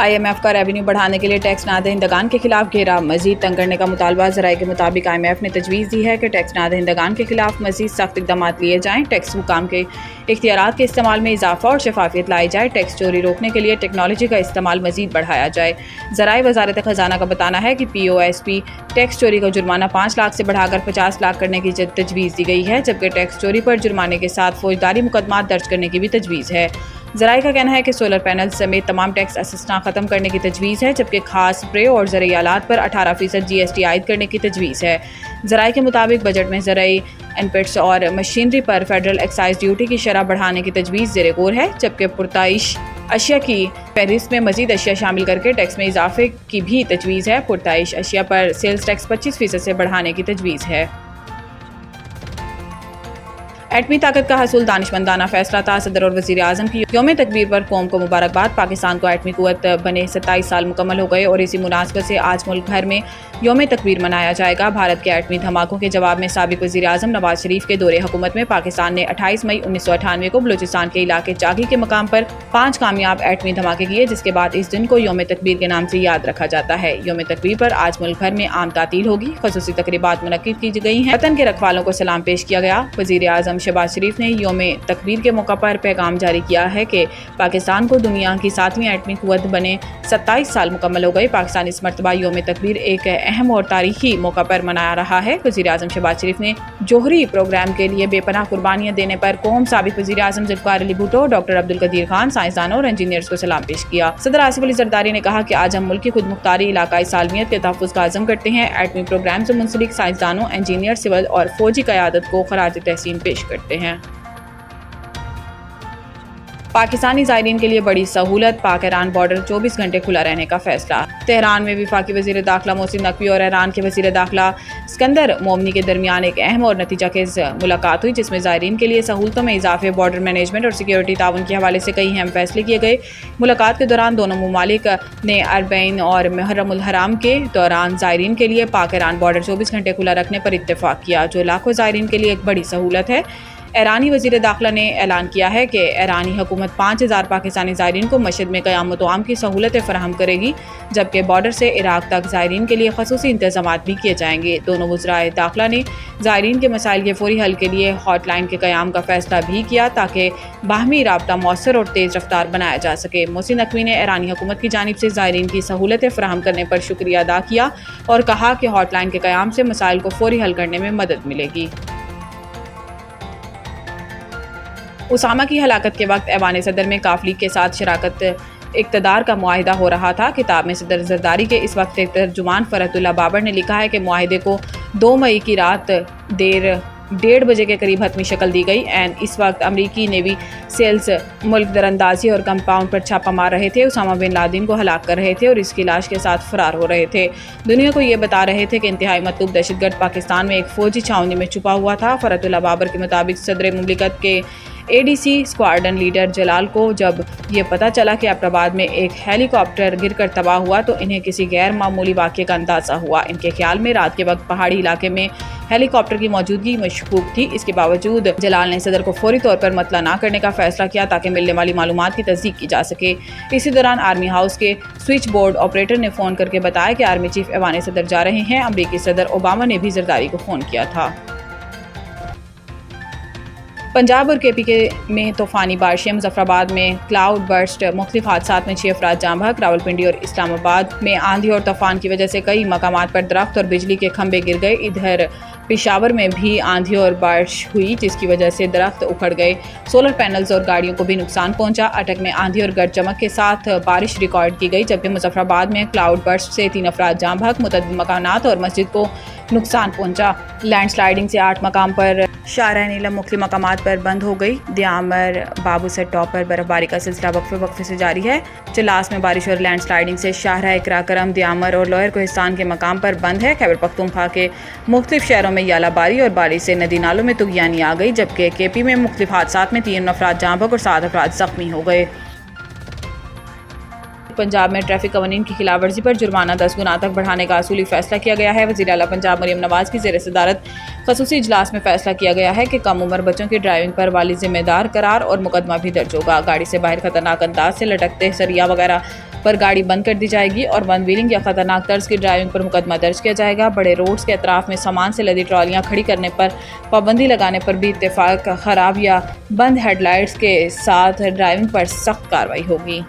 IMF کا revenue بڑھانے کے لیے ٹیکس نہ دہندگان کے خلاف گھیرا، مزید تنگ کرنے کا مطالبہ۔ ذرائع کے مطابق IMF نے تجویز دی ہے کہ ٹیکس نہ دہندگان کے خلاف مزید سخت اقدامات لیے جائیں، ٹیکس حکام کے اختیارات کے استعمال میں اضافہ اور شفافیت لائی جائے، ٹیکس چوری روکنے کے لیے ٹیکنالوجی کا استعمال مزید بڑھایا جائے۔ ذرائع وزارت خزانہ کا بتانا ہے کہ POSP ٹیکس چوری کا جرمانہ 5 لاکھ سے بڑھا کر 50 لاکھ کرنے کی تجویز دی گئی ہے، جبکہ ٹیکس چوری پر جرمانے کے ساتھ فوجداری مقدمات درج کرنے کی بھی تجویز ہے۔ ذرائع کا کہنا ہے کہ سولر پینل سمیت تمام ٹیکس اسسنا ختم کرنے کی تجویز ہے، جبکہ خاص اسپرے اور زرعی آلات پر 18% GST عائد کرنے کی تجویز ہے۔ ذرائع کے مطابق بجٹ میں زرعی انپٹس اور مشینری پر فیڈرل ایکسائز ڈیوٹی کی شرح بڑھانے کی تجویز زیر غور ہے، جبکہ پرتعیش اشیاء کی فہرست میں مزید اشیاء شامل کر کے ٹیکس میں اضافے کی بھی تجویز ہے۔ پرتعیش اشیاء پر سیلز ٹیکس 25% سے بڑھانے کی تجویز ہے۔ ایٹمی طاقت کا حصول دانشمندانہ فیصلہ تھا، صدر اور وزیر اعظم کی یوم تکبیر پر قوم کو مبارکباد۔ پاکستان کو ایٹمی قوت بنے 27 سال مکمل ہو گئے اور اسی مناسبت سے آج ملک بھر میں یوم تکبیر منایا جائے گا۔ بھارت کے ایٹمی دھماکوں کے جواب میں سابق وزیر اعظم نواز شریف کے دور حکومت میں پاکستان نے 28 مئی 1998 کو بلوچستان کے علاقے چاگی کے مقام پر 5 کامیاب ایٹمی دھماکے کیے، جس کے بعد اس دن کو یوم تکبیر کے نام سے یاد رکھا جاتا ہے۔ یوم تکبیر پر آج ملک بھر میں عام تعطیل ہوگی، خصوصی تقریبات منعقد کی گئی ہیں، وطن کے رکھوالوں کو سلام پیش کیا گیا۔ وزیر اعظم شہباز شریف نے یوم تکبیر کے موقع پر پیغام جاری کیا ہے کہ پاکستان کو دنیا کی 7ویں ایٹمی قوت بنے 27 سال مکمل ہو گئے۔ پاکستان اس مرتبہ یوم تکبیر ایک اہم اور تاریخی موقع پر منایا رہا ہے۔ وزیر اعظم شہباز شریف نے جوہری پروگرام کے لیے بے پناہ قربانیاں دینے پر قوم، سابق وزیر اعظم ذوالفقار علی بھٹو، ڈاکٹر عبدالقدیر خان، سائنسدانوں اور انجینئرز کو سلام پیش کیا۔ صدر آصف علی زرداری نے کہا کہ آج ہم ملک کی خود مختاری، علاقائی سالمیت کے تحفظ کا عزم کرتے ہیں، ایٹمی پروگرام سے منسلک سائنسدانوں، انجینئر، سول اور فوجی قیادت کو خراج تحسین پیش کرتے ہیں۔ پاکستانی زائرین کے لیے بڑی سہولت، پاک ایران بارڈر 24 گھنٹے کھلا رہنے کا فیصلہ۔ تہران میں وفاقی وزیر داخلہ محسن نقوی اور ایران کے وزیر داخلہ اسکندر مومنی کے درمیان ایک اہم اور نتیجہ خیز ملاقات ہوئی، جس میں زائرین کے لیے سہولتوں میں اضافے، بارڈر مینجمنٹ اور سیکیورٹی تعاون کے حوالے سے کئی اہم فیصلے کیے گئے۔ ملاقات کے دوران دونوں ممالک نے اربعین اور محرم الحرام کے دوران زائرین کے لیے پاک ایران بارڈر 24 گھنٹے کھلا رکھنے پر اتفاق کیا، جو لاکھوں زائرین کے لیے ایک بڑی سہولت ہے۔ ایرانی وزیر داخلہ نے اعلان کیا ہے کہ ایرانی حکومت 5000 پاکستانی زائرین کو مشہد میں قیام و طعام کی سہولتیں فراہم کرے گی، جبکہ بارڈر سے عراق تک زائرین کے لیے خصوصی انتظامات بھی کیے جائیں گے۔ دونوں وزرائے داخلہ نے زائرین کے مسائل کے فوری حل کے لیے ہاٹ لائن کے قیام کا فیصلہ بھی کیا، تاکہ باہمی رابطہ مؤثر اور تیز رفتار بنایا جا سکے۔ محسن نقوی نے ایرانی حکومت کی جانب سے زائرین کی سہولتیں فراہم کرنے پر شکریہ ادا کیا اور کہا کہ ہاٹ لائن کے قیام سے مسائل کو فوری حل کرنے میں مدد ملے گی۔ اسامہ کی ہلاکت کے وقت ایوان صدر میں ق لیگ کے ساتھ شراکت اقتدار کا معاہدہ ہو رہا تھا۔ کتاب میں صدر زرداری کے اس وقت ترجمان فرحت اللہ بابر نے لکھا ہے کہ معاہدے کو 2 مئی کی رات 1:30 بجے کے قریب حتمی شکل دی گئی۔ اس وقت امریکی نیوی سیلز ملک دراندازی اور کمپاؤنڈ پر چھاپہ مار رہے تھے، اسامہ بن لادن کو ہلاک کر رہے تھے اور اس کی لاش کے ساتھ فرار ہو رہے تھے۔ دنیا کو یہ بتا رہے تھے کہ انتہائی مطلوب دہشت گرد پاکستان میں ایک فوجی چھاؤنی میں چھپا ہوا تھا۔ فرحت اللہ بابر کے مطابق صدر مملکت کے ADC اسکواڈرن لیڈر جلال کو جب یہ پتہ چلا کہ ایبٹ میں ایک ہیلی کاپٹر گر کر تباہ ہوا تو انہیں کسی غیر معمولی واقعے کا اندازہ ہوا۔ ان کے خیال میں رات کے وقت پہاڑی علاقے میں ہیلی کاپٹر کی موجودگی مشکوک تھی۔ اس کے باوجود جلال نے صدر کو فوری طور پر مطلع نہ کرنے کا فیصلہ کیا تاکہ ملنے والی معلومات کی تصدیق کی جا سکے۔ اسی دوران آرمی ہاؤس کے سوئچ بورڈ آپریٹر نے فون کر کے بتایا کہ آرمی چیف ایوان صدر جا رہے ہیں۔ امریکی صدر اوباما نے بھی زرداری کو فون کیا تھا۔ پنجاب اور KP میں طوفانی بارشیں، مظفر آباد میں کلاؤڈ برسٹ، مختلف حادثات میں 6 افراد جاں بحق۔ راولپنڈی اور اسلام آباد میں آندھی اور طوفان کی وجہ سے کئی مقامات پر درخت اور بجلی کے کھمبے گر گئے۔ ادھر پشاور میں بھی آندھی اور بارش ہوئی، جس کی وجہ سے درخت اکھڑ گئے، سولر پینلز اور گاڑیوں کو بھی نقصان پہنچا۔ اٹک میں آندھی اور گرج چمک کے ساتھ بارش ریکارڈ کی گئی، جبکہ مظفر آباد میں کلاؤڈ برسٹ سے 3 افراد جاں بحق، متعدد مکانات اور مسجد کو نقصان پہنچا۔ لینڈ سلائیڈنگ سے 8 مقام پر شاہراہ نیلم مختلف مقامات پر بند ہو گئی۔ دیامر بابو سیٹ ٹاپ پر برف باری کا سلسلہ وقفے سے جاری ہے۔ چلاس میں بارش اور لینڈ سلائیڈنگ سے شاہراہ اقرا کرم، دیامر اور لوئر کوہستان کے مقام پر بند ہے۔ خیبر پختونخوا کے مختلف شہروں میں یالہ باری اور بارش سے ندی نالوں میں طغیانی آ گئی، جبکہ KP میں مختلف حادثات میں 3 افراد جاں بحق اور 7 افراد زخمی ہو گئے۔ پنجاب میں ٹریفک قوانین کی خلاف ورزی پر جرمانہ 10 گنا تک بڑھانے کا اصولی فیصلہ کیا گیا ہے۔ وزیر اعلیٰ پنجاب مریم نواز کی زیر صدارت خصوصی اجلاس میں فیصلہ کیا گیا ہے کہ کم عمر بچوں کی ڈرائیونگ پر والد ذمہ دار قرار اور مقدمہ بھی درج ہوگا۔ گاڑی سے باہر خطرناک انداز سے لٹکتے سریا وغیرہ پر گاڑی بند کر دی جائے گی اور ون ویلنگ یا خطرناک طرز کی ڈرائیونگ پر مقدمہ درج کیا جائے گا۔ بڑے روڈز کے اطراف میں سامان سے لدی ٹرالیاں کھڑی کرنے پر پابندی لگانے پر بھی اتفاق، خراب یا بند ہیڈ لائٹس کے ساتھ ڈرائیونگ پر سخت کارروائی ہوگی۔